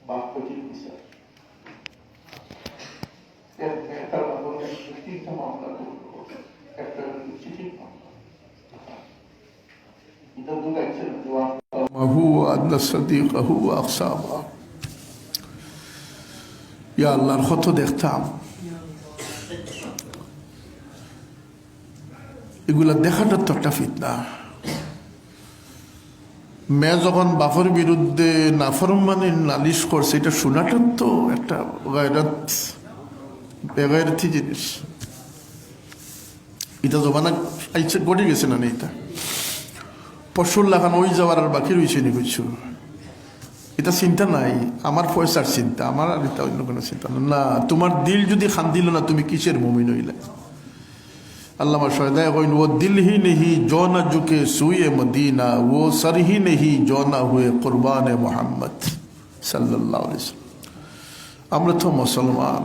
বাক্যটির বিচার একটা তিনটা মামলা করলো, একটা চিঠির মামলা। এটা দুগাইছেন আল্লাহর কত দেখতাম, এগুলা দেখাটা তো একটা ফিতনা। মেয়ে যখন বাপের বিরুদ্ধে নাফরমানির নালিশ করছে, এটা শোনাটা তো একটা বেগায়রতি জিনিস। এটা জমানা আইছে গড়ে গেছে না, এটা পশুর লাগান ওই যাওয়ার আর বাকি রয়েছে নি কিছু। এটা চিন্তা নাই, আমার পয়সার চিন্তা, আমার আর এটা অন্য কোনো চিন্তা না। তোমার দিল যদি খান দিল না, তুমি কিসের মুমিন হইলে? अल्लामा शहदाए कोई वो दिल ही नहीं जो न झुके सुए मदीना, वो सर ही नहीं जो न हुए कुर्बान मोहम्मद सल्लल्लाहु अलैहि वसल्लम। আমরা তো মুসলমান,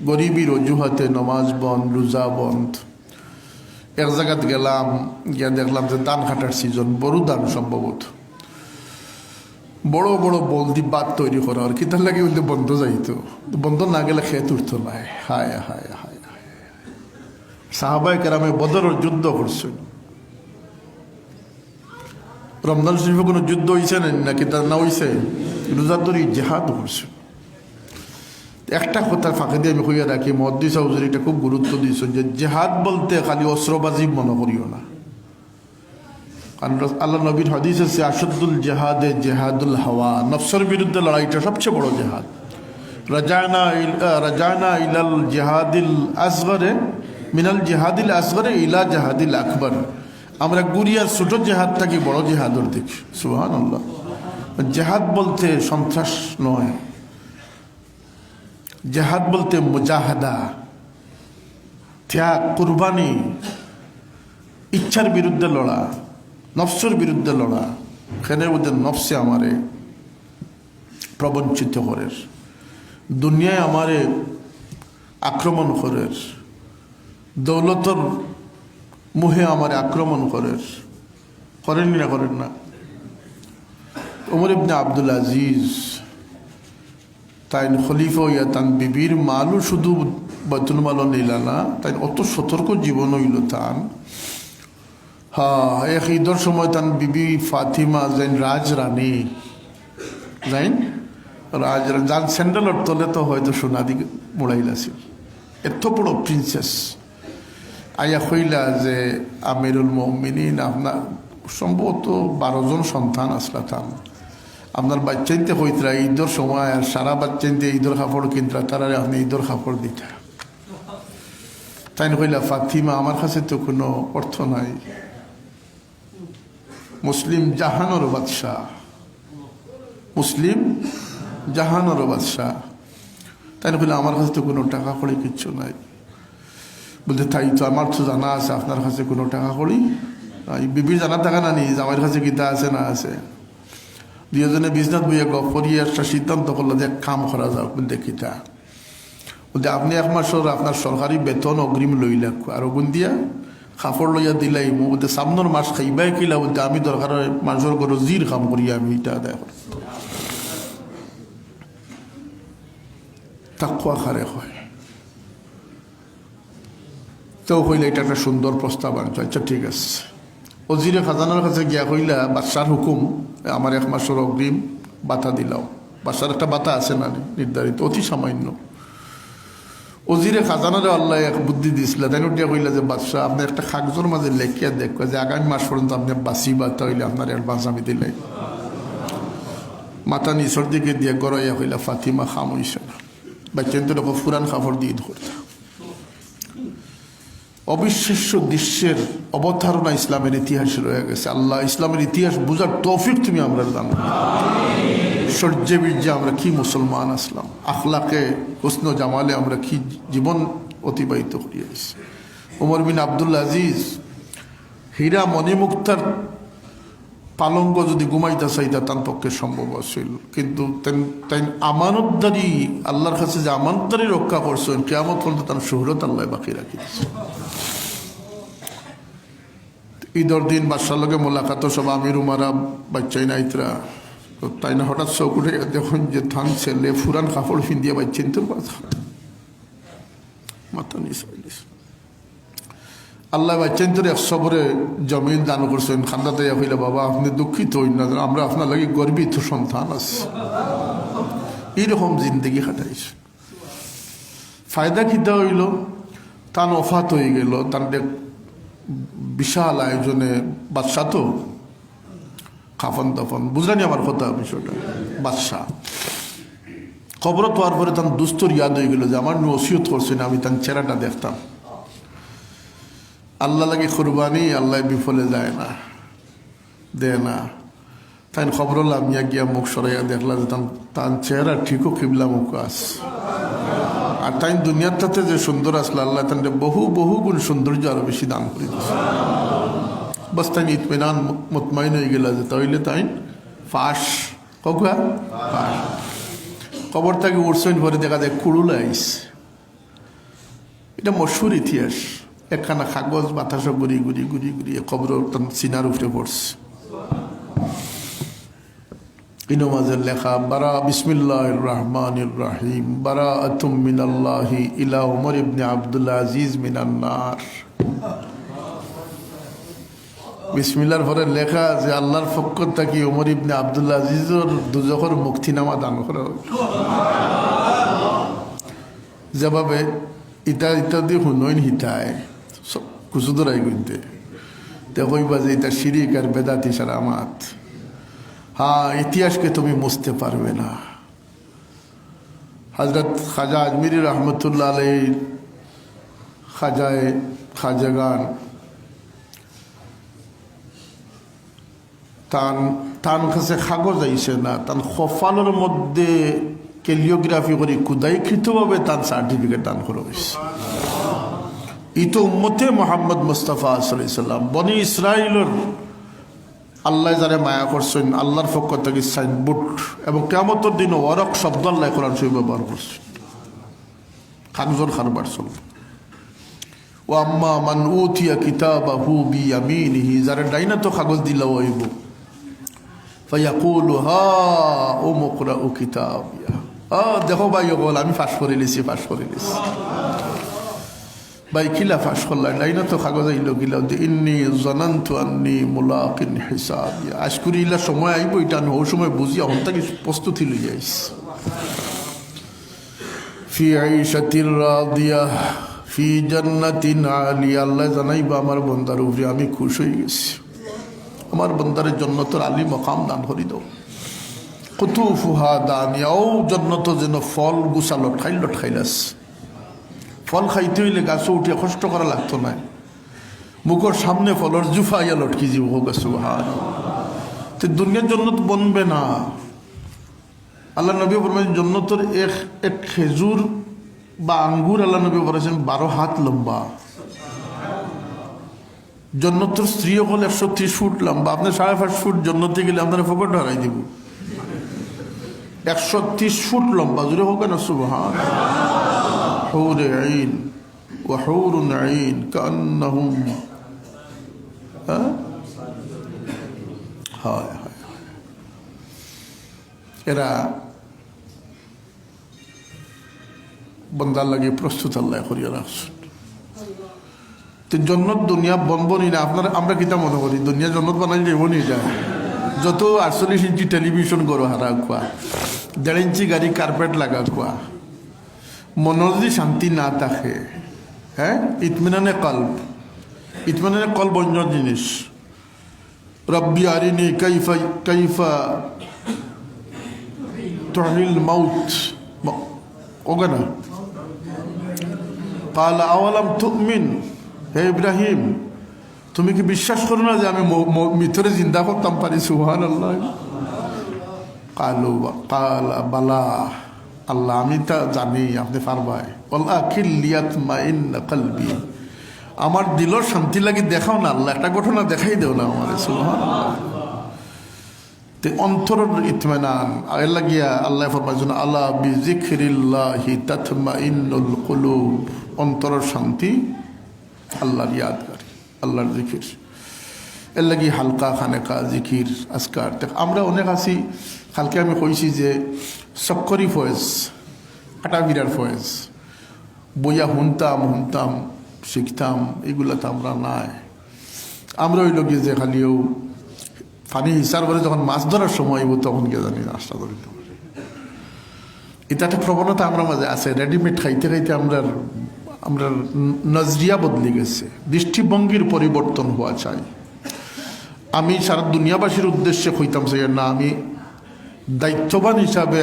গরিবের অজুহাতে নমাজ বন্ধ, রোজা বন্ধ। এক জায়গাত গেলাম, গিয়া দেখলাম যে ধান কাটার সিজন, বড় ধান সম্ভবত, বড় বড় বলদি বাদ তৈরি করা, আর কি তার লাগে বন্ধ যাইতো, বন্ধ না গেলে খেয়ে উঠতো না। হায় হায় হায়, সাহাবায়ে কেরামে বদরের যুদ্ধ করছেন। রমজান শরীফে কোনো যুদ্ধ হয়েছে নাকি তা না হয়েছে? রোজাদারি জেহাদ করছেন। একটা কথা ফাঁকে দিয়ে আমি কইয়া রাখি, মুহাদ্দিস হুজুর এটা খুব গুরুত্ব দিয়েছেন যে জেহাদ বলতে খালি অস্ত্রবাজি মনে করিও না। কারণ আল্লাহ নবীর হাদিস আছে, আশাদুল জেহাদে জেহাদুল হাওয়া, নফসের বিরুদ্ধে লড়াইটা সবচেয়ে বড় জেহাদ। রাজানা ইলাল জেহাদিল আসগরে মিনাল জেহাদিল আসগরে ইলা জেহাদিল আকবর। আমরা গুরিয়ার ছোট জেহাদটাকে বড় জেহাদর দেখি। সুবহানাল্লাহ। জেহাদ বলতে সন্ত্রাস নয়, জেহাদ বলতে মুজাহাদা, ত্যাগ, কুরবানি, ইচ্ছার বিরুদ্ধে লড়া, নফসের বিরুদ্ধে লড়া। এখানের মধ্যে নফসে আমারে প্রবঞ্চিত করে, দুনিয়ায় আমারে আক্রমণ করে, দৌলতর মুহে আমার আক্রমণ করেন না করেন না? ওমর ইবনে আব্দুল আজিজ তাই খলিফা হইয়া তান বিবির মালও শুধু বাইতুল মালও নিলা না, তাই অত সতর্ক জীবন হইল তান। এক ঈদের সময় তান বিবি ফাতিমা যেন রাজরানী, যান স্যান্ডেলের তলে তো হয়তো সোনা দিকে মোড়াইলাছিল, এত বড় প্রিন্সেস আয়া কইলা যে আমিরুল মুমিনিন, আপনার সম্ভবত 12 জন সন্তান আসলা তান, আপনার বাচ্চাইতে হইতরা ঈদের সময় আর সারা বাচ্চাইতে ঈদের কাপড় কিনতরা, তারা আপনি ঈদের কাপড় দিতা। তাই কইলা ফাতিমা, আমার কাছে তো কোনো অর্থ নাই, মুসলিম জাহানোর বাদশাহ, মুসলিম জাহানোর বাদশাহ। তাই কইলা আমার কাছে তো কোনো টাকা কড়ি কিচ্ছু নাই। বলতে তাই তো আমার তো জানা আছে, আপনার কাছে কোনো টাকা কড়ি? বিবির জানা টাকা না নি, আমার কাছে গীতা আছে না আছে? দুজনে বিজনেস বইয়ে গপ করিয়ে একটা সিদ্ধান্ত করলো যে কাম করা যাক। বলতে কিতা? বলতে আপনি 1 মাসের আপনার সরকারি বেতন অগ্রিম লইলা, আর ওগুন দিয়া কাপড় লইয়া দিলাই, বলতে সামনের মাস খাইবাই কিলা? বলতে আমি দরকার মানুষের ঘরে জির কাম করি, আমি এটা আদায় করি। তাকওয়া খারে হয় তো কইলে এটা একটা সুন্দর প্রস্তাব আনতো। আচ্ছা ঠিক আছে। ওজিরে খাজানার কাছে গিয়া কইলা, বাদশার হুকুম, আমার 1 মাসের অগ্রিম বাতা দিলাও। বাদশার একটা বাতা আছে না নির্ধারিত, অতি সামান্য। ওজিরে খাজানারে আল্লাহ এক বুদ্ধি দিয়েছিল, তাই উঠিয়া কইলা যে বাদশাহ, আপনি একটা কাগজের মাঝে লেখিয়া দেখবা যে আগামী মাস পর্যন্ত আপনি বাসি বাতা হইলে আপনার অ্যাডভান্স আমি দিলাই। মাথা নিচর দিকে দিয়ে গড়াইয়া কইলা, ফাতিমা খাম হইছে না, বাচ্চা ফুরান কাপড় দিয়ে ধরতা। অবিশ্বাস্য দৃশ্যের অবতারণা ইসলামের ইতিহাসে রয়ে গেছে। আল্লাহ ইসলামের ইতিহাস বুঝার তৌফিক তুমি আমরা জানো। সূর্যে বীর্যে আমরা কি মুসলমান আসলাম, আখলাকে হুসন জামালে আমরা কি জীবন অতিবাহিত করিয়েছি। ওমর বিন আব্দুল আজিজ হীরা মণিমুক্তার পালঙ্গ যদি ঘুমাইতে চাইতা তার পক্ষে সম্ভব ছিল, কিন্তু তাই আমানতদারি আল্লাহর কাছে যে আমানতদারি রক্ষা করছেন, কিয়ামত পর্যন্ত তার শোহরত আল্লাহ বাকি রাখিয়েছে। ঈদের দিন বাদশার লগে মোলাকাত, সব আমির উমারা বাচ্চাই নাইতরা তো তাই না হঠাৎ চোখ উঠে দেখুন যে থান ছেলে ফুরান কাপড় ফিন্দিয়ে পাচ্ছেন তো মাথা নিচে আল্লাহ বাচ্চান তোর 100 বরে জমিন দান করছেন। খান্দাতে হইলে বাবা আপনি দুঃখিত হইন না, আমরা আপনার লাগে গর্বিত সন্তান আছে। এইরকম জিন্দগি খাটাইছে। ফায়দা খিতা হইল তান অফাত হয়ে গেল, তার বিশাল আয়োজনে বাদশাহ তো খাফন দাফন বুঝলেনি আমার কথা বিষয়টা। বাদশাহ খবর তো আর পরে তার দুস্তর ইয়াদ হয়ে গেল যে আমার ওসিয়ত করছেন আমি তার চেহারাটা দেখতাম। আল্লাহ লাগে কোরবানি আল্লাহ বিফলে যায় না, দেয় না। তাই খবর হল আমি গিয়া মুখ সরাইয়া দেখলাম যে তার চেহারা ঠিকও কিবলা মুখ আস। আর তাই দুনিয়ার তাতে যে সুন্দর আসলে আল্লাহ তান বহু বহু গুণ সৌন্দর্য আরো বেশি দান করে দিচ্ছে। বাস তাই ইতমিনান মুতমাইন হয়ে গেল যে তাইলে তাই ফাঁস ককুয়া ফাঁস খবর থেকে উঠছেন পরে দেখা যায় কুড়ুল আইস। এটা মশুর ইতিহাস। একখানা কাগজ বাতাসা ঘুরি ঘুরি ঘুরি ঘুরিয়ে খবর সিনার উঠে পড়ছে। ইনমাজের লেখা বারা বিসমিল্লাহির রহমানির রহিম বারাআতুম মিনাল্লাহি ইলা উমর ইবনে আব্দুল আজিজ মিনান নার। বিসমিল্লাহর পরে লেখা যে আল্লাহর পক্ষ থেকে উমর ইবনে আব্দুল আজিজের দুজখের মুক্তিনামা দান করা হল। যেভাবে ইটা ইত্যাদি হুনইন হিতায় সব কুচুদরাই গুনতে দেখবা যে এটা শিরিক আর বেদাতি সারামাত। হ্যাঁ, ইতিহাসকে তুমি মুছতে পারবে না। হজরত খাজা আজমিরি রহমতুল্লাহ আলাই খাজাগান তান কাছে কাগজ আইছে না, তান কপালের মধ্যে ক্যালিওগ্রাফি করে খুদাইকৃতভাবে তার সার্টিফিকেট দান করা হয়েছে। ই তো উম্মতে মোহাম্মদ মুস্তাফা সাল্লাল্লাহু আলাইহি সাল্লাম বনি ইসরাইলের আল্লাহ যারা মায়া করছেন আল্লাহর পক্ষ থেকে সাইনবোর্ড এবং কিয়ামতের দিন ওয়ারক শব্দ আল্লাহ কোরআন শরীফ ব্যবহার করছেন। কাগজের কারবার চলবে। ও আম্মা মান উতিয়া কিতাবাহু বিয়ামিনিহি, যারা ডাইনা তো কাগজ দিলা হইব ফায়াকুলু হা ও মুকরাউ কিতাবিয়া। দেখো ভাই বল আমি ফাঁস করে লিছি ভাই কিলা ফাঁস করলা ডাইনা তো কাগজ আইল গিলা ইন্নি জানান্তু আন্নি মুলাকিন হিসাবিয়া। আজকুরি ইলা সময় আইব এটা আমি ওই সময় বুঝি এখন তাকে প্রস্তুতি লই যাইস। ফি আইশাতির রাদিয়া ফি জান্নাতিন আলিয়া। আল্লাহ জানাইবা আমার বন্দার উপরে আমি খুশ হয়ে গেছি, আমার বন্দারের জন্নতের আলী মকাম দান করি দাও। কুতুফুহা দানিয়াও, জন্নত যেন ফল গুছা লটখাইলাস। ফল খাইতে হইলে গাছে উঠিয়া কষ্ট করা লাগতো না, মুখের সামনে ফলর জুফাইয়া লটকি যাব গাছ। তো দুনিয়ার জন্নত বনবে না। আল্লাহ নবী বলেন জন্নতের এক খেজুর বা আঙ্গুর আল্লাহ নবী বলেছেন 12 হাত লম্বা। জন্নতের স্ত্রী হল 130 ফুট লম্বা। আপনি 5.5 ফুট জন্নতে গেলে আপনারা ফকট হারাই দিব। 130 ফুট লম্বা, জুড়ে হোক না সুবহান। হুরে আইন ওয়া হুরুন আইন কান্নাহুম হায় হায়। এরা বন্দার লাগে প্রস্তুত আল্লাহ করিয়া রাখছেন। তো জন্নত দুনিয়া বনবনি না। আমরা কিতা মনে করি দুনিয়া জন্নত বানাই যাবনি যায়। যত 48 ইঞ্চি টেলিভিশন গড়ো হারা কোয়া, 1.5 ইঞ্চি গাড়ি কার্পেট লাগা কোয়া, মনের যদি শান্তি না থাকে, হ্যাঁ ইতমিনানে কলব অন্য জিনিস। রব্বি আরিনি কাইফা তুহিল মাউত ওকে না। কাল আওয়ালাম তুমিন, হে ইব্রাহিম তুমি কি বিশ্বাস করো না যে আমি মৃতরে জিন্দা করতাম পারি? সুবহানাল্লাহ। কালা বালা, আল্লাহ আমি তা জানি আপনি পারবাই। কলবি, আমার দিলর শান্তি লাগি দেখাও না আল্লাহ, একটা ঘটনা দেখাই দেও না আমার। সুবহানাল্লাহ। তে অন্তরের ইতমিনান এর লাগিয়া আল্লাহ ফরমাইছেন আলা বিযিকরিল্লাহি তাতমাইন্নুল কুলুব। অন্তরের শান্তি আল্লাহর ইয়াদগারি, আল্লাহর জিকির। এর লাগি হালকা খানেকা জিকির আজকার আমরা অনেক আছি। কালকে আমি কইছি যে চক্করি ফয়েজ আটাবিরার ফয়েজ বইয়া শুনতাম শিখতাম, এগুলা তো আমরা নাই। আমরা ওই লোক যে খালিও পানি হিসার করে যখন মাছ ধরার সময় তখন গিয়ে জানি নাস্তা করিতে পারি। এটা একটা প্রবণতা আমরা মাঝে আছে। রেডিমেড খাইতে খাইতে আমরা নজরিয়া বদলে গেছে, দৃষ্টিভঙ্গির পরিবর্তন হওয়া চাই। আমি সারা দুনিয়াবাসীর উদ্দেশ্যে কইতাম চাই না, আমি দায়িত্ববান হিসাবে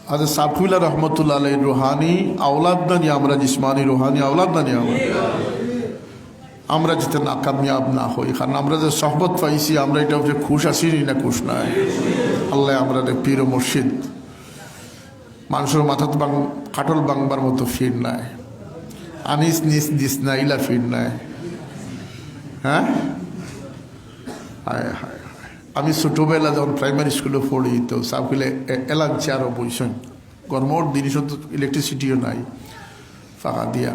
হাজরত সাফিউল্লাহ রহমতুল্লাহ আলাইহির রুহানি আওলাদ দানি, আমরা জিসমানি রুহানি আওলাদ দানি, আমরা যাতে নাকামিয়াব না হই। কারণ আমরা যে সহবত পাইছি, আমরা এটা হচ্ছে খুশ আছি না খুশ নাই। আল্লাহ আমরা পীর ও মুর্শিদ মানুষের মাথাত কাটল বাংবার মতো ফির নাই, আনিস নিস দিস না ইলা ফির নাই। হ্যাঁ, হায় হায়। আমি ছোটোবেলা যখন প্রাইমারি স্কুলে পড়ি তো সাবগুলো এলান চেয়ারও বইছেন, গরমর জিনিস তো ইলেকট্রিসিটিও নাই, ফাঁকা দিয়া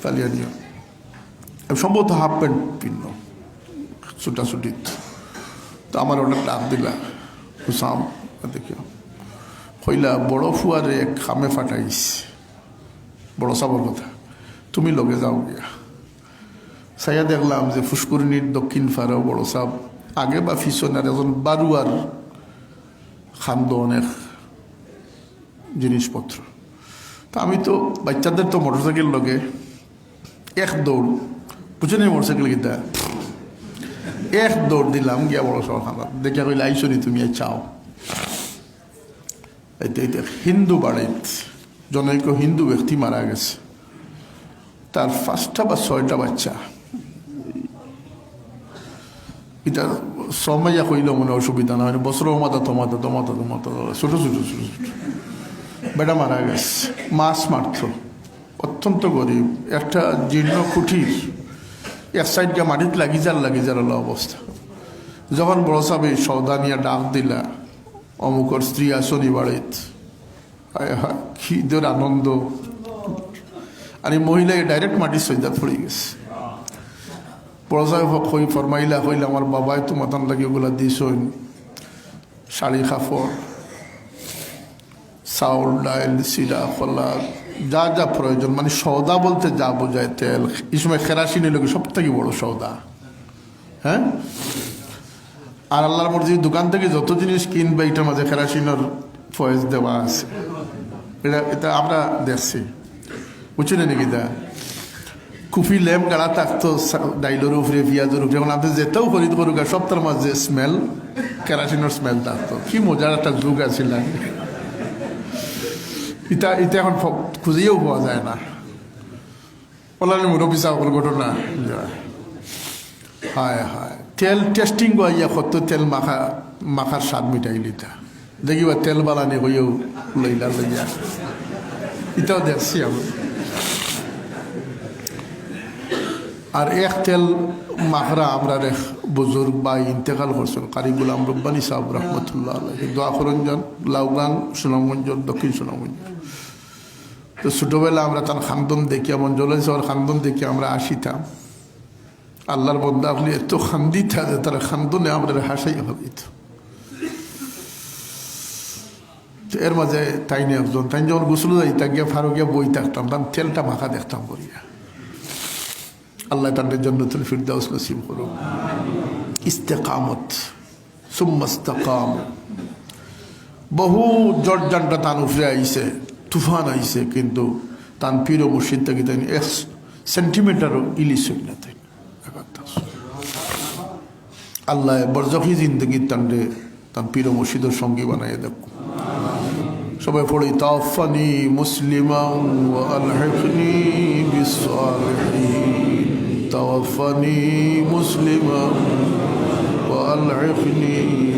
ফালিয়া দিয়া সম্ভবত হাফ প্যান্ট পিন্ন ছুটাছুটি। তো আমার ওটা ডাক দিলা হুসাম, দেখিও হইলা বড় ফুয়ারে খামে ফাটাইস, বড় সাবর কথা, তুমি লগে যাও গিয়া। সাইয়া দেখলাম যে ফুসকুরিনীর দক্ষিণ ফারেও বড় সাব আগে বা পিছনের একজন বারুয়ার খান্দ অনেক জিনিসপত্র। তো আমি তো বাচ্চাদের তো মোটরসাইকেল লগে এক দৌড়, বুঝে মোটরসাইকেল গীতা এক দৌড় দিলাম গিয়া বড় সব খানা দেখে কইলে আইসনি তুমি চাও। হিন্দু বাড়িত জনৈক হিন্দু ব্যক্তি মারা গেছে, তার 5টা বা 6টা বাচ্চা। এটা সময়া কইল মনে অসুবিধা না, মানে বছরও মাথা তোমাতা ছোট ছোট ছোট ছোট বেটা মারা গেছে। মাছ মারত, অত্যন্ত গরিব, একটা জীর্ণ কুঠির এক সাইড গিয়ে মাটিতে লাগি যার অবস্থা। যখন বড় সাহেব এই সৌদা নিয়ে ডাক দিলা, অমুকর স্ত্রী আসনি বাড়িত, খিদের আনন্দ। আর এই মহিলাকে ডাইরেক্ট মাটির সজ্জাত পড়ে গেছে। বড় সাহেব হই ফরমাইলা হইলে আমার বাবাই তো মাতান লাগে ওগুলা দিয়েছেন, শাড়ি কাপড় চাউল ডাইল চিরা কলা যা যা প্রয়োজন, মানে সৌদা বলতে যা বোঝায় তেল, এই সময় কেরাসিন লোক সব থেকে বড় সৌদা। হ্যাঁ, আর আল্লাহর মর্জি দোকান থেকে যত জিনিস কিনবে এটার মাঝে কেরাসিনের ফয়েজ দেওয়া আছে। এটা আমরা দেখছি, বুঝছি না নাকি? দা কুফি ল্যাম্প গাড়া থাকতো ডাইলের উপরে পেঁয়াজের উপরে, এখন আপনি যেটাও খরিদ করুক সব তার মাঝে স্মেল, কেরাসিনের স্মেল থাকতো। কি মজার একটা যুগ আছিল। এটা এখন খুঁজেও পাওয়া যায় না। ওলানি মুরব্বী সাহর ঘটনা। হায় হায়, তেল টেস্টিং গাইয়া কত তেল মাখার স্বাদ মিটাইলিতা দেখিবা, তেল বালানি হইও লইলা লইয়া, এটাও দেখছি আমি। আর এক তেল মাখরা আমরা এক বুজুর্গ বা ইন্তেকাল করছেন, কারি গুলাম রব্বানি সাহেব রহমতুল্লাহ আলাইহি, দোয়া করঞ্জন, লাউগাং সুনামগঞ্জ, দক্ষিণ সুনামগঞ্জ। তো ছোটবেলা আমরা তার খান্দন দেখি, এমন জলেছে ওর খান্দন দেখি আমরা আসিতাম। আল্লাহর বন্দা আপনি এত খান্দিতা যে তারা খান্দনে আমরা হাসাই হইত। এর মাঝে তাই নিয়ে একজন, তাই যখন গোসল যাইতা গিয়া ফারুকিয়া বই থাকতাম, তার তেলটা মাখা দেখতাম করিয়া। আল্লাহ তাদের জান্নাতুল ফিরদাউস নসিব করুন। ইস্তেকামত সুম্মা ইস্তাকাম, বহু জর্জানটা তান উফরে আইছে, তুফান আইছে, কিন্তু তান পীর ও মুর্শিদ থেকে তাই 1 সেন্টিমিটারও ইলিশ হই না। তাই আল্লাহ বরজখী জিন্দগি তান্ডে তান পীর ও মুর্শিদের সঙ্গী বানাইয়া দেখ। সবাই পড়ি তাওফানি মুসলিমান ওয়া আলহিকনি বিসসালিহিন, তাওফানি মুসলিমান ওয়া আলহিকনি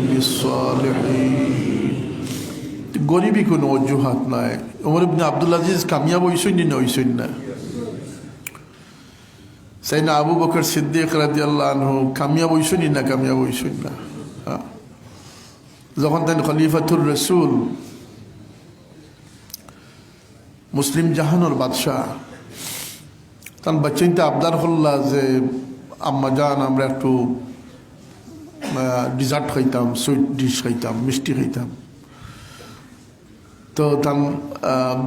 বিসসালিহিন। গরিবই কোনো অজুহাত নাই। ওমর ইবনে আব্দুল আজিজ কামিয়াব হইছেন না হইছেন না? সাইয়েদনা আবু বকর সিদ্দিক রাদিয়াল্লাহু আনহু কামিয়াব হইছেন না কামিয়াব হইছেন না? যখন তাই খলিফাতুর রাসূল, মুসলিম জাহানোর বাদশাহ, তার বাচ্চাইতে আবদার হল্লা যে আম্মা জান আমরা একটু ডিজার্ট খাইতাম, সুইট ডিশ খাইতাম, মিষ্টি খাইতাম। তো তান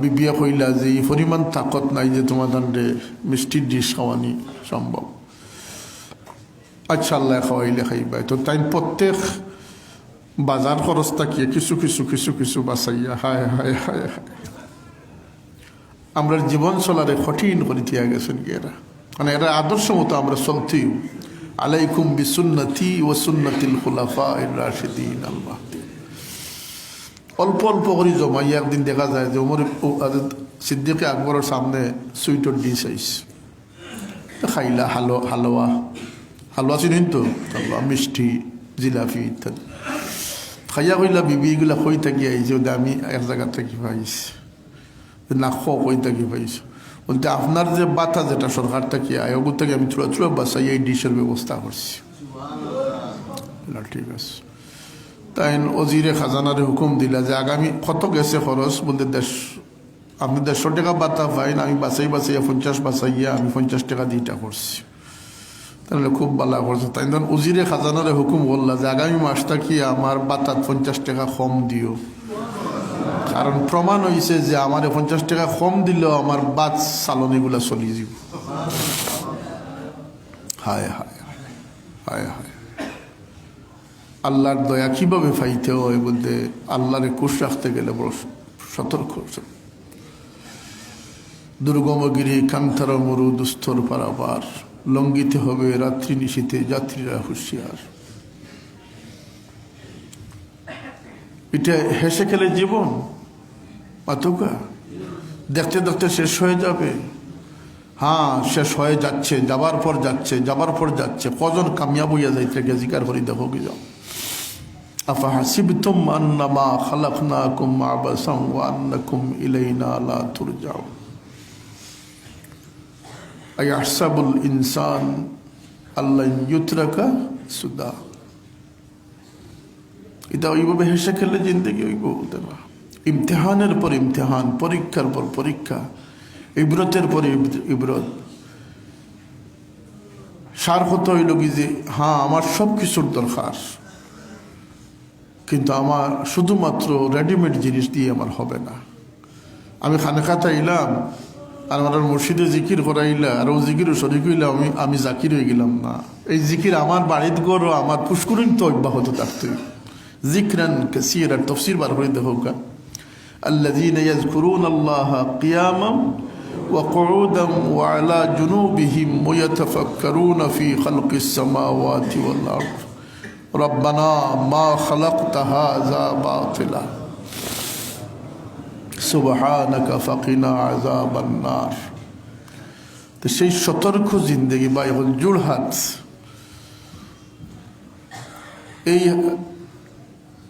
বিবিয়া কইলা যে এই পরিমাণ তাকত নাই যে তোমার তান্ডে মিষ্টির ডিশ খাওয়ানি সম্ভব। আচ্ছা আল্লাহ খাওয়াইলে খাইবাই। তো তাই প্রত্যেক বাজার খরচ থাকিয়ে কিছু কিছু কিছু কিছু বাঁচাইয়া হায় হায় হায় হায় আমরা জীবন চলারে কঠিন করে দিয়া গেছেন কি এরা। মানে এরা আদর্শ মতো আমরা চলতেও আলাইকুম বিসুন্নতি ও সুন্নতিল খুলাফায়ে রাশিদিন আল মাহদিয়িন। অল্প অল্প করে জমাইয়া একদিন দেখা যায় যে ওমর সিদ্দিক আকবরের সামনে সুইটের ডিশ আইস, খাইলা হালুয়া হালুয়া চিনেন তো, হালুয়া মিষ্টি জিলাপি ইত্যাদি খাইয়া কইলা বিবি এগুলা কই থাকি আইছে, ওদের আমি এক জায়গা থেকে পাইছি না কই থাকি পাইছি বলতে আপনার যে বাতা যেটা সরকার থেকে আয় ওগুলো থেকে আমি চুড়া চুড়া বাসাই এই ডিশের ব্যবস্থা করছি। ঠিক আছে। তাই অজিরে খাজানারে হুকুম দিলা যে আগামী কত গেছে খরচ বলতে আপনি 150 টাকা বাতা পাইন, আমি বাছাইয়া 50 বাছাইয়া আমি 50 টাকা দিটা করছি। তাহলে খুব ভালো করছে। তাই উজিরে খাজানারে হুকুম বললা যে আগামী মাসটা কি আমার বাতাত 50 টাকা কম দিও, কারণ প্রমাণ হয়েছে যে আমার 50 টাকা কম দিলেও আমার বাত চালনিগুলা চলি যাব। হায় হায় হায় হায় আল্লাহর দয়া কিভাবে পাইতে হয় বলতে আল্লাহর কুশ রাখতে গেলে বড় সতর্ক। দুর্গমগিরি কান্থার মরু দুস্তর পারাবার, লঙ্ঘিতে হবে রাত্রি নিশীতে যাত্রীরা হুঁশিয়ার। এটা হেসে খেলে জীবন অতকা দেখতে দেখতে শেষ হয়ে যাবে। হ্যাঁ শেষ হয়ে যাচ্ছে, যাবার পর যাচ্ছে, যাবার পর যাচ্ছে। কজন কামিয়াব হইয়া যাইতে গে জিকার করি দেখো কি যাও। আফাহাসিবতুম আন্নামা খালাকনাকুম আবাসান ওয়া আন্নাকুম ইলাইনা লা তুরজাউন আয়াহসাবুল ইনসান আল্লা ইউতরাকা সুদা। এটা ওইভাবে হেসে খেলে জিন্দগি ওইব না। ইমতিহানের পর ইমতিহান, পরীক্ষার পর পরীক্ষা, ইবরতের পর ইবরত। সার কথা হইল কি যে হ্যাঁ আমার সব কিছুর দরকার, কিন্তু আমার শুধুমাত্র রেডিমেড জিনিস দিয়ে আমার হবে না। আমি খানেখাতে এলাম আর আমার মুর্শিদে জিকির করাইলা আর ও জিকিরও শরিক হইলাম, আমি জাকির হয়ে গেলাম না। এই জিকির আমার বাড়িত গড় আমার পুষ্করিণ তো অব্যাহত থাকতই। জিকরান কাসীরান তাফসীর বার করে দেখো কা আল্লাযীনা ইয়াযকুরুনাল্লাহা কিয়ামান ওয়া কুউদান ওয়া আলা জুনুবিহিম ওয়া ইয়াতাফাক্কারুনা ফী খালকিস সামাওয়াতি ওয়াল আরদ রব্বানা মা খালাকতা হাযা বাতিলা সুবহানাকা ফাকিনা আযাবান নার। তো সেই সতর্ক জিন্দেগি বা এখন জুড়হাত,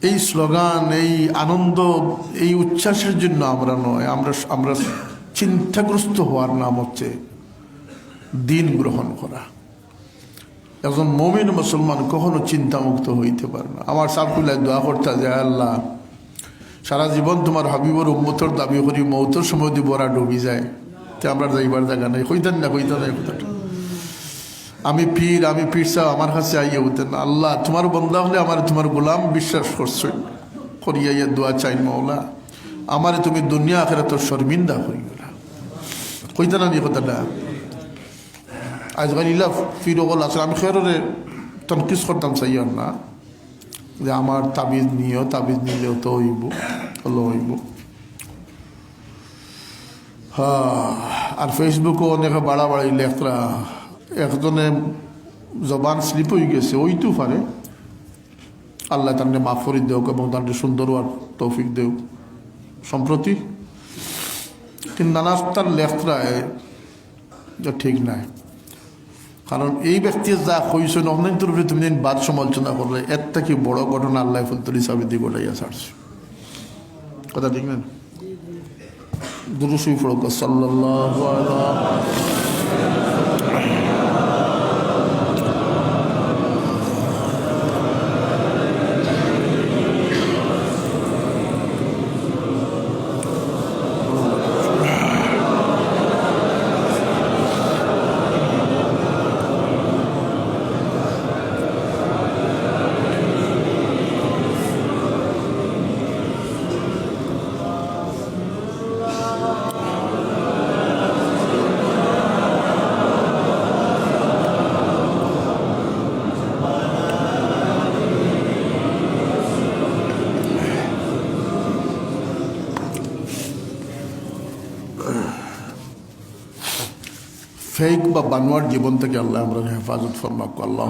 এই স্লোগান, এই আনন্দ, এই উচ্ছ্বাসের জন্য আমরা নয়, আমরা চিন্তাগ্রস্ত হওয়ার নাম হচ্ছে দিন গ্রহণ করা। একজন মুমিন মুসলমান কখনো চিন্তামুক্ত হইতে পারে না। আমার সাফুল্লাহ দোয়া করতে যায় আল্লাহ সারা জীবন তোমার হাবিবর উম্মতর দাবি করি, মৌতর সময় যদি বড়া ডুবি যায় তো আমরা যাইবার জায়গা নাই। কইতেন না কথাটা আমি পীর সাহেব আমার কাছে আইয়া উঠতেন আল্লাহ তোমার বন্দা হলে আমার তোমার গোলাম বিশ্বাস করছো করিয়া ইয়া দোয়া চাই মৌলা আমারে তুমি দুনিয়া আখিরাত শর্মিন্দা করি গেলা। কইতেন না কথাটা আজকাল ইলা ফির ওগুলো আসলে আমি খেয়ারে তনকিস করতাম চাইয়ার না যে আমার তাবিজ নিলেও তো হইব হইব। হ্যাঁ আর ফেসবুকও অনেকে বাড়াবাড়ি লেখরা একজনে জবান স্লিপ হয়ে গেছে, ওইটু পারে আল্লাহ তাকে মাফ করে দেওক এবং তাকে সুন্দর আর তৌফিক দেওক। সম্প্রতি কিন্তু নানা তার লেখরায় যা ঠিক নাই, কারণ এই ব্যক্তি যা কইছেন অনেক রূপে তুমি দিন বাদ সমালোচনা করলে এর থেকে বড় ঘটনা আল্লাহ ফুলতুল হিসাবে দিয়ে গোটাইয়া ছাড়ছে। কথা ঠিক না? দুরূদ শরীফ পড়ো সাল্লাল্লাহু আলাইহি ফেক বা বানোয়ার জীবন থেকে আল্লাহ আমরা হেফাজত ফরমাক আল্লাহ।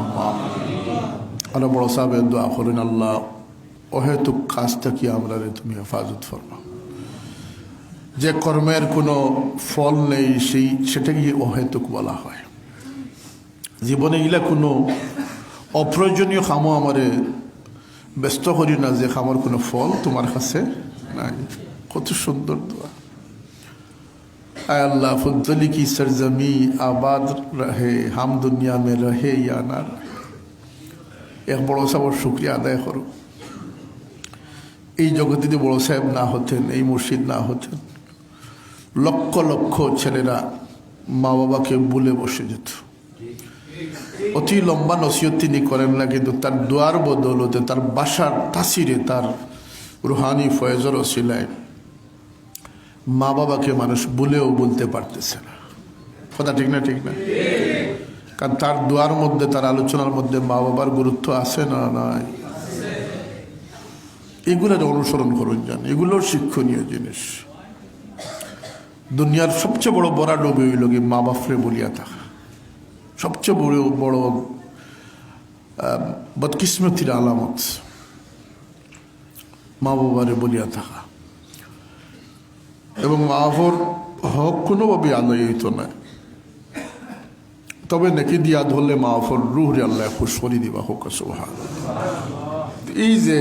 আরো বড় সাহেব দোয়া করেন, আল্লাহ অহেতুক কাজ থেকে আমরা তুমি হেফাজত ফরমাও। যে কর্মের কোনো ফল নেই সেটাকে অহেতুক বলা হয়। জীবনে এগুলা কোনো অপ্রয়োজনীয় খামো আমারে ব্যস্ত করি না, যে খামার কোনো ফল তোমার কাছে নাই। কত সুন্দর দোয়া। আয় আল্লাহ ফুদ্দলি কি সরজমি আবাদ রহে, হাম দুনিয়া মে রহে ইয়া না রহে। এক বড় সাহেবের শুক্রিয়া আদায় করো। এই জগতে যদি বড় সাহেব না হতেন, এই মুর্শিদ না হতেন, লক্ষ লক্ষ ছেলেরা মা বাবাকে ভুলে বসে যেত। অতি লম্বা নসিহত তিনি করেন না, কিন্তু তার দোয়ার বদৌলতে, তার বাসার তাসিরে, তার রুহানি ফয়েজর ওসিলায় মা বাবাকে মানুষ ভুলেও বলতে পারতেছে না। কথা ঠিক না? ঠিক না? কারণ তার দোয়ার মধ্যে, তার আলোচনার মধ্যে মা বাবার গুরুত্ব আছে না নাই? এগুলোর অনুসরণ করুন যান, এগুলো শিক্ষণীয় জিনিস। দুনিয়ার সবচেয়ে বড় বড় ডোবে হইল কি মা বাপরে বলিয়া থাকা। সবচেয়ে বড় বদকিসমতির আলামত মা বাবারে বলিয়া থাকা। এবং মা বাবার হক কোনোভাবে আদায় হইত না। তবে নাকি দিয়া ধরলে মা বাবার রুহরে আল্লাহ খুশ করে দিবা হোক সুবহানাল্লাহ। এই যে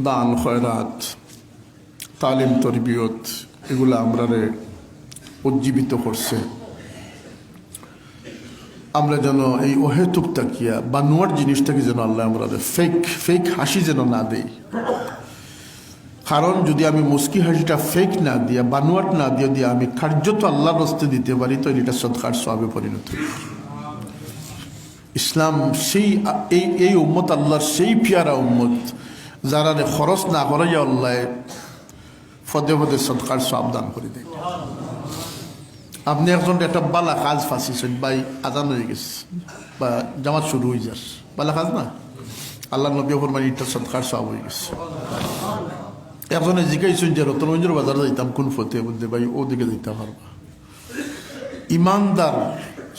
দান খয়রাত, তালিম তরবিয়ত, এগুলো আমরা উজ্জীবিত করছে। আমরা যেন এই অহেতুক তাকিয়া বানোয়ার জিনিসটাকে যেন আল্লাহ আমরা ফেক হাসি যেন না দেই। কারণ যদি আমি মুস্কি হাসিটা ফেক না দিয়া, বানোয়ার না দিয়ে আমি কার্যত আল্লাহর রাস্তে দিতে পারি, তো এটা সদকার সওয়াবে পরিণত। ইসলাম সেই এই উম্মত আল্লাহর সেই পিয়ারা উম্মত যারা খরচ না করে আল্লাহ ফদে ফদে সদকার সওয়াব দান করে দেয়। আপনি একজন একটা বালা কাজ ফাঁসিছেন, ভাই আজান হয়ে গেছে বা জামাত শুরু হয়ে যাস, বালা কাজ না, আল্লাহ নবী ফরমান এটা সদকার সওয়াব হয়ে গেছে। একজনে জিজ্ঞাসেন যে রতনগঞ্জের বাজারে যাইতাম কোন ফতে, বলতে ভাই ওদিকে যেতে পারবা। ইমানদার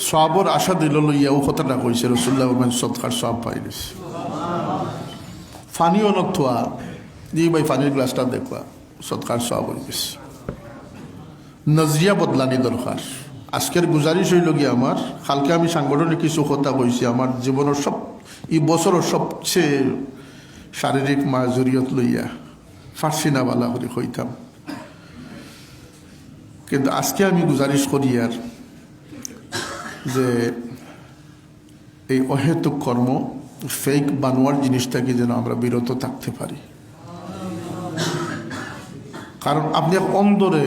সওয়াবর আশা দিল লইয়া ও কথাটা কইছে রাসূলুল্লাহ সদকার সওয়াব পাই গেছে। ফানিও নথোয়া দিয়ে ভাই ফানির গ্লাসটা দেখবা, সদকার সওয়াব হয়ে গেছে। নজরিয়া বদলানি দরকার। আজকের গুজারিশ হইল গিয়ে আমার, কালকে আমি সাংগঠনিক কিছু কথা কইছি, আমার জীবনের এই বছরের সবচেয়ে শারীরিক মাজুরিয়ত লইয়া ফার্সি না বালা করে কইতাম, কিন্তু আজকে আমি গুজারিশ করি আর যে এই অহেতুক কর্ম, ফেক বানোয়ার জিনিসটাকে যেন আমরা বিরত থাকতে পারি। কারণ আপনি অন্তরে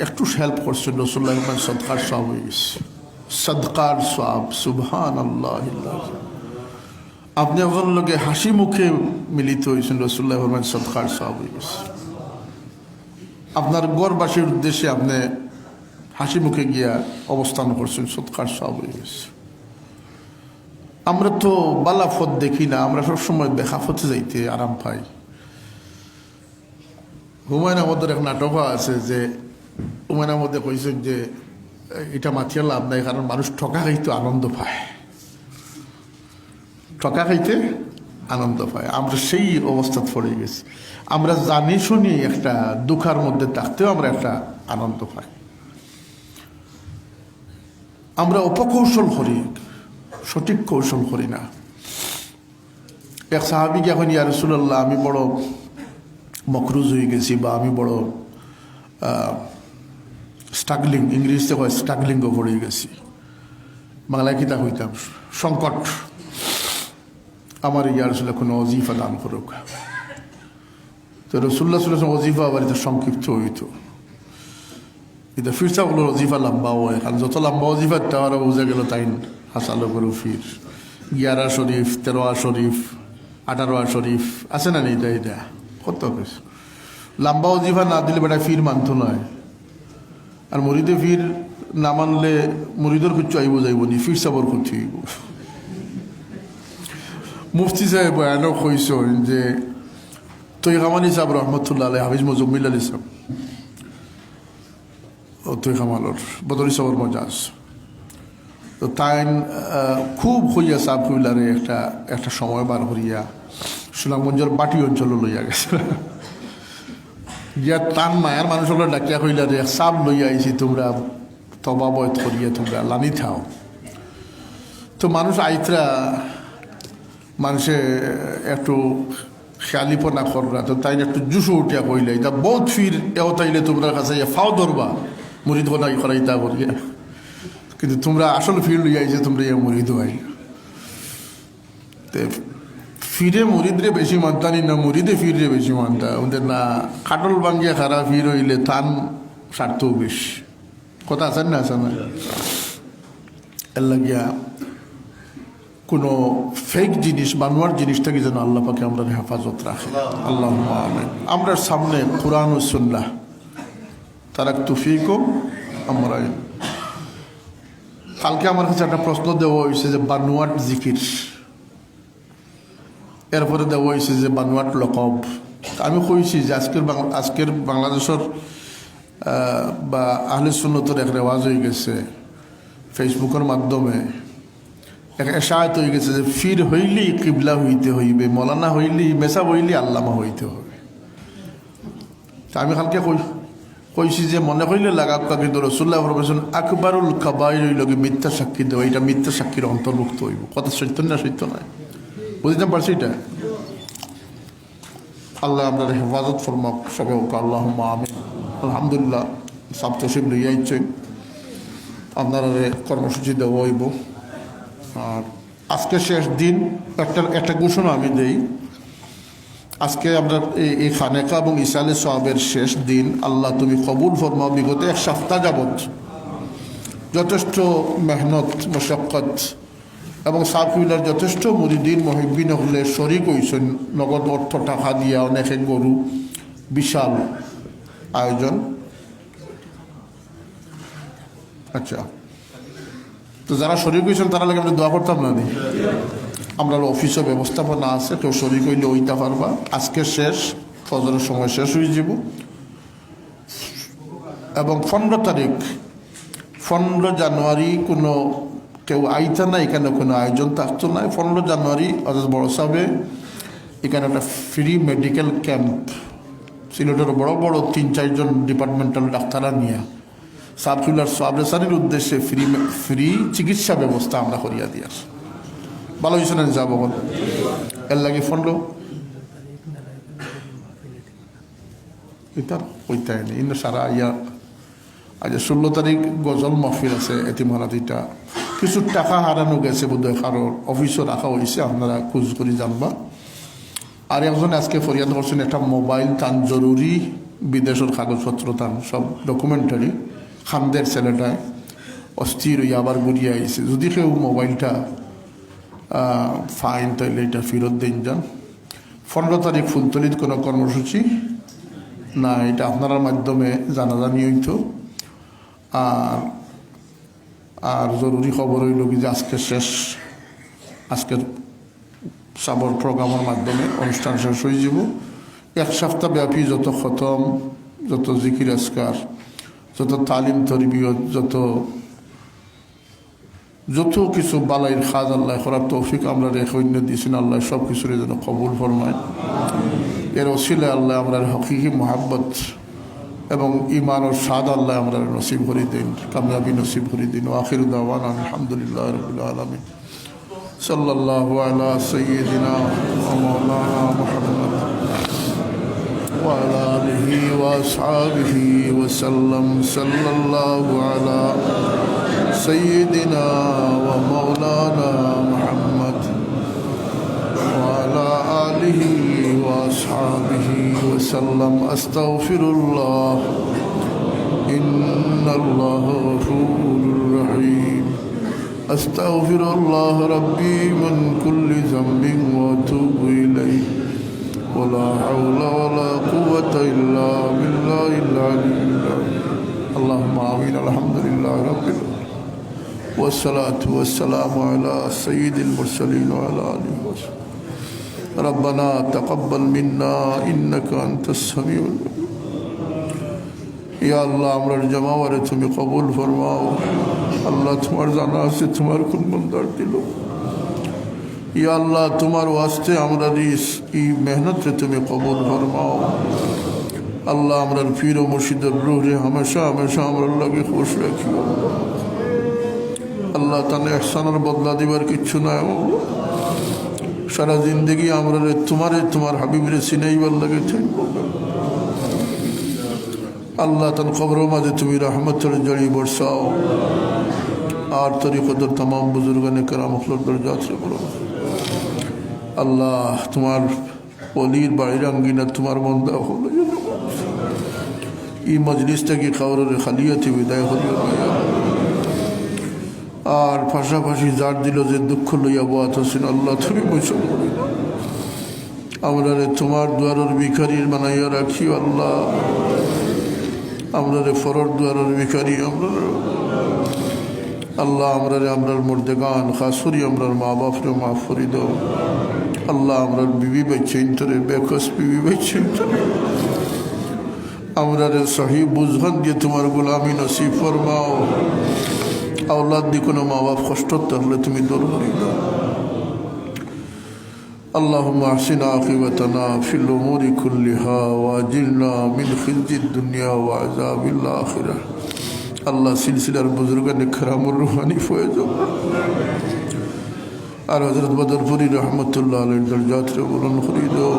একটু হেল্প করছেন, রাসূলুল্লাহ সদকার সওয়াব হয়ে গেছে। সদকার সওয়াব সুবহানাল্লাহ। আপনি একজন লোকে হাসি মুখে মিলিত হয়েছেন, রাসূলুল্লাহ সদকার সওয়াব হয়ে গেছে। আপনার গড়বাসীর উদ্দেশ্যে আপনি হাসি মুখে গিয়া অবস্থান করছেন, সদকার সওয়াব হয়ে গেছে। আমরা তো বালাফত দেখি না, আমরা সবসময় বেখাফতে যাইতে আরাম পাই। হুমায়ুন আহমদের এক নাটকও আছে যে হুমায়ুন আহমদে কইছেন যে এটা মাথিয়া লাভ নাই, কারণ মানুষ ঠকা খাইতে আনন্দ পায়, ঠকা খাইতে আনন্দ পায়। আমরা সেই অবস্থা পড়ে গেছি। আমরা জানি শুনি একটা দুঃখার মধ্যে থাকতেও আমরা একটা আনন্দ পাই। আমরা অপকৌশল করি, সঠিক কৌশল করি না। এক সাহাবীকে এখন ইয়া রাসূলুল্লাহ আমি বড় মকরুজ হয়ে গেছি, বা আমি বড় স্ট্রাগলিং, ইংরেজিতে হয় স্ট্রাগলিং পড়ে গেছি, বাংলায় কিতা হইতাম সংকট, আমার ইয়া রাসূলুল্লাহ কোনো ওজিফা দান করুক। তো রাসূলুল্লাহ সাল্লাল্লাহু আলাইহি ওয়াসাল্লাম ওজিফা আবার এটা সংক্ষিপ্ত হইতো, এটা ফিরসা বলো ওজিফা লম্বা হয়, কারণ যত লম্বা ওজিফা তারা বোঝা গেল তাই হাসালো করো ফির 11 শরীফ 13 শরীফ 18 শরীফ আছে না, এটা এটা কত বেশ লম্বা ওজিফা না দিলে বেটা ফির মানতো নয়। আর মুরিদে ফির না মানলে মুরিদর কিছু আইব যাইব নি, ফির সাবর ক্ষতি হইব। মুফতি সাহেব বয়ানও কইছেন যে তৈকামানি সাহেব রহমতুল্লাহ আলাইহি, হাফিজ মুজাম্মিল আলী সাহেব তুই কামালর বদলি সবর মজাজ তো তাই খুব হইয়া সাপ হইলারে একটা সময় বার করিয়া সুনামগঞ্জের বাটি অঞ্চল লইয়া গেছে গিয়া টান মায়ার মানুষগুলো ডাকিয়া কইলারে সাপ লইয়া আইছি তোমরা তবা বয়ত করিয়া তোমরা লানি থাও তো মানুষ আইতরা মানুষে একটু খেয়ালিপনা কররা তো তাই একটু জুসু উঠিয়া কইলে এটা বহুত ফির এও তাইলে তোমরা কাছে ফাও ধরবা মুড়িদ করাই করাইতা করিয়া কিন্তু তোমরা আসল ফির লইয়া আইছে তোমরা ইয়া মুড়িদ হয় ফিরে মুড়িদরে বেশি মানতানি না মুড়িদে ফিরে বেশি মানতা ওদের না খাটল ভাঙ্গিয়া খারাপ ফির হইলে থান স্বার্থও বেশ কথা আছেন না আছে না এর লাগিয়া কোনো ফেক জিনিস বানোয়ার জিনিস থেকে যেন আল্লাহ পাকে আমরা হেফাজত রাখে আল্লাহ আমিন আমরা সামনে কুরআন ও সুন্নাহ তারাকতু ফীকুম আমরা কালকে আমার কাছে একটা প্রশ্ন দেওয়া হয়েছে যে বানোয়াট জিকির এরপরে দেওয়া হয়েছে যে বানোয়াট লকব আমি কইছি যে আজকের বাংলাদেশের বা আহলে সুন্নতের এক রেওয়াজ হয়ে গেছে ফেসবুকের মাধ্যমে এশায়াত হয়ে গেছে যে ফির হইলেই কিবলা হইতে হইবে মৌলানা হইলেই মেসা হইলেই আল্লামা হইতে হবে আমি কালকে কইছি যে মনে হইলে লাগাব কিন্তু রসুল্লাহ বলেছেন আকবরুল কাবাইর হইল মিথ্যা সাক্ষী দেওয়া এটা মিথ্যা সাক্ষীর অন্তর্ভুক্ত হইব কথা সত্য না সত্য নয় বুঝতে পারছি এটা আল্লাহ আপনার হেফাজত ফরমাক সবে হোক আল্লাহ আমিন আলহামদুলিল্লাহ সব তসিব লইয়া ইচ্ছেন আপনার কর্মসূচি দেওয়া হইব আর আজকে শেষ দিন একটা ঘোষণা আমি দেই আজকে আমরা এই খানেকা এবং ইসালে সাহাবের শেষ দিন আল্লাহ তুমি কবুল ফরমাও বিগত এক সপ্তাহ যাবৎ যথেষ্ট মেহনত মশক্কত এবং সাফিউলার যথেষ্ট মুরিদিন মহিবিন হলে শরিক হয়েছেন নগদ অর্থ টাকা দিয়া অনেকে গরু বিশাল আয়োজন আচ্ছা তো যারা শরিক হয়েছেন তারা লাগে আমরা দোয়া করতাম না আমরা অফিসে ব্যবস্থাপনা আছে কেউ শরিক হইলে ওইটা পারবা আজকে শেষ ফজরের সময় শেষ হয়ে যাব এবং 15 তারিখ 15 জানুয়ারি কোনো কেউ আইতা না এখানে কোনো আয়োজন থাকতো না 15 জানুয়ারি অর্থাৎ বড় সাহেবে এখানে একটা ফ্রি মেডিকেল ক্যাম্প সিলেটের বড় বড় 3-4 জন ডিপার্টমেন্টাল ডাক্তাররা নিয়ে সাবচুলার সাবরেসানির উদ্দেশ্যে ফ্রি চিকিৎসা ব্যবস্থা আমরা করিয়া দিয়ে আসি ভালো হয়েছে না যাবো এর লাগে ফন্ড এটা ওইটাই নেই ইন্দু সারা ইয়া আজ 16 তারিখ গজল মাহফিল আছে এতিমারাতিটা কিছু টাকা হারানো গেছে বোধহয় কারোর অফিসও রাখা হয়েছে আপনারা খোঁজ করে জানবা আর একজন আজকে ফরিয়াদ করছেন একটা মোবাইল তান জরুরি বিদেশের কাগজপত্র তান সব ডকুমেন্টারি খামদের ছেলেটায় অস্থির হয়ে আবার ঘুরিয়ে আইছে যদি কেউ মোবাইলটা ফাইন তাইলে এটা ফেরত দিন যান 15 তারিখ ফুলতলিত কোনো কর্মসূচি না এটা আপনার মাধ্যমে জানাজানি হইতো আর জরুরি খবর হইল কি যে আজকে শেষ আজকের সাবর প্রোগ্রামের মাধ্যমে অনুষ্ঠান শেষ হয়ে যাব এক সপ্তাহ ব্যাপী যত খতম যত জিকির আজকার যত তালিম তরবিয়ত যত কিছু বালাইয়ের খাজ আল্লাহ করার তৌফিক আমরা রেখে দিয়েছেন আল্লাহ সব কিছুর যেন কবুল ফরমায় এর ওসিলে আল্লাহ আমরা হকিকি মোহাব্বত এবং ইমান ও সাদ আল্লাহ আমরা নসিব করে দিন কামিয়াবি নসিব করে দিন আখির দাওয়ান আলহামদুলিল্লাহ রাব্বিল আলামিন সাল্লাল্লাহু আলা সাইয়্যিদিনা ওয়া মাওলানা মুহাম্মদ ওয়া আলা আলিহি ওয়া আসহাবিহি ওয়া সাল্লাম সাল্লাল্লাহু আলা সাইয়্যিদিনা ওয়া মাওলানা মুহাম্মদ ওয়া আলা আলিহি ওয়া আসহাবিহি ওয়া সাল্লাম আস্তাগফিরুল্লাহ ইন্নাল্লাহা গফুরুর রহিম أستغفر الله ربي من كل ذنب وأتوب إليه ولا حول ولا قوة إلا بالله العلي العظيم اللهم آمين الحمد لله رب العالمين والصلاة والسلام على سيد المرسلين وعلى آله وصحبه ربنا تقبل منا إنك أنت السميع العليم ইয়া আল্লাহ আমরার জমাওয়ারে তুমি কবুল ফরমাও। আল্লাহ তোমার জানা আছে তোমার কোন বন্দার দিল। ইয়া আল্লাহ তোমার ওয়াস্তে আমরা এই মেহনতরে তুমি কবুল ফরমাও। আল্লাহ আমরার পীর ও মুর্শিদের রূহে হামেশা হামেশা আমরার লাগে খুশ রাখিও। আল্লাহ তাহলে এহসানের বদলা দিবার কিচ্ছু নাই। সারা জিন্দগি আমরা তোমার হাবিবরে সিনাইবার লাগে থাকবো। আল্লাহ তার কবর মাঝে তুমি রহমতের জড়ি বর্ষাও। আর তরিকতের तमाम বুজুর্গানে কেরাম মখলুকদের যাত্রা করো। আল্লাহ তোমার অলির বাড়ির আঙ্গিনা তোমার বন্দা হল। এই মজলিসটা কি খবরের খালিয়াতে বিদায় হলিও। আর পাশাপাশি যার দিল যে দুঃখ লইয়া বাত হচ্ছেন আল্লাহ তুমি বৈষণ করি। আমরা তোমার দুয়ারের ভিখারির বানাইয়া রাখিও। আল্লাহ আমরা ফরর দুয়ারের ভিখারি আমরা। আল্লাহ আমরার মুর্দেগান খাস করি আমরার মা বাপরে মাফ করি দাও। আল্লাহ আমরার বিবি বাচ্চেন তোরে বেকস বিবি বাচ্চেন তোরে আমরার সহি বুঝগান দিয়ে তোমার গোলামি নসিব ফরমাও। আওলাদ দিয়ে কোনো মা বাপ কষ্ট তাহলে তুমি দূর করি দাও। اللهم احسن عاقبتنا في الامور كلها واجرنا من خزي الدنيا وعذاب الاخره। আল্লাহ সিলসিলার বুজুর্গানে কেরামুর রুহানি ফয়েজ আর হযরত বদরপুরি রহমতুল্লাহ আলাইহির দরজাতে বুলন্দ করে দাও।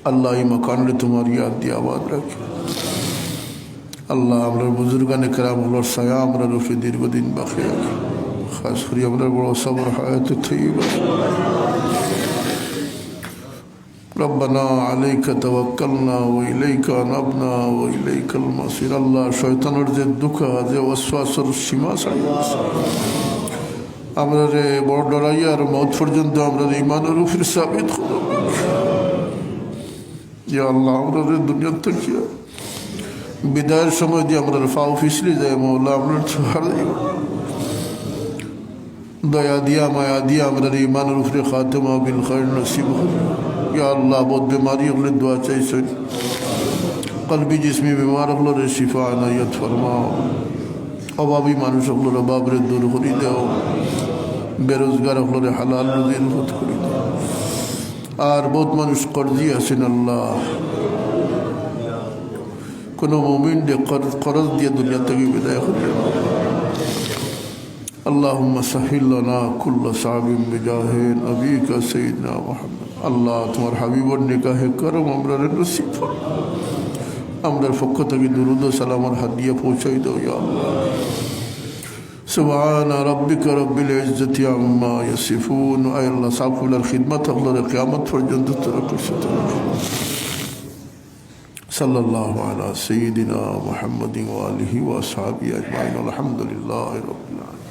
আল্লাহ এই মাকানে তোমার ইয়াদ দিয়ে আবাদ রাখে। আল্লাহ আমরা বুজুর্গানে কেরামুল্লাহর ছায়া আমরা রূপে দীর্ঘদিন বাকি রাখি। খাস করে আমরা বড় সবর হায়াত তৈয়বা। ربنا عليك توكلنا وإليك أنبنا وإليك المصير। আল্লাহ শয়তানের যে দুঃখ যে ওয়াসওয়াসার সীমা ছাড়িয়ে আমরা রে বড় ডরাইয়া আর মওত পর্যন্ত আমরা ঈমানের উপরে সাবিত করো। ইয়া আল্লাহ আমরা রে দুনিয়া থেকে বিদায়ের সময় দিয়ে আমরা ফাও ফিসলি যায় মওলা আমরা ছাড় দয়া দিয়া মায়া দিয়া আমরা ঈমানের উপরে খাতেমা বিল খায়র নসিব করো। या अल्लाह बहुत बीमारी अगले दुआ चाहिए। कल्बी जिसमी बीमार अगलोरे शिफा अनायत फरमाओ। अबाबी मानुष अगलोरे बाबरे दूर करी दाओ। बेरोजगार अगलोरे हलाल रुजी रुजत करी दाओ। और बहुत मानुष कर्जी आছেন আল্লাহ কোনো মুমিন দে করজ দিয়ে দুনিয়া থেকে বিদায় করে। اللهم سهل لنا كل صعب بجاه نبيك سيدنا محمد। আল্লাহ তোমার হাবিবর নিকাহে করম আমরা নসিব আমরার পক্ষ থেকে দুরুদ ও সালামের হাদিয়া পৌঁছাই দাও। ইয়া আল্লাহ সুবহান রাব্বিকা রব্বিল ইজ্জতি আম্মা ইয়াসিফুন। আয় আল্লাহ সাফুলার খিদমত আল্লাহর কিয়ামত পর্যন্ত তোরা করতে সাল্লাল্লাহু আলা সাইয়্যিদিনা মুহাম্মাদিন ওয়া আলিহি ওয়া আসহাবিহি আজমাইন। আলহামদুলিল্লাহি রাব্বিল আলামিন।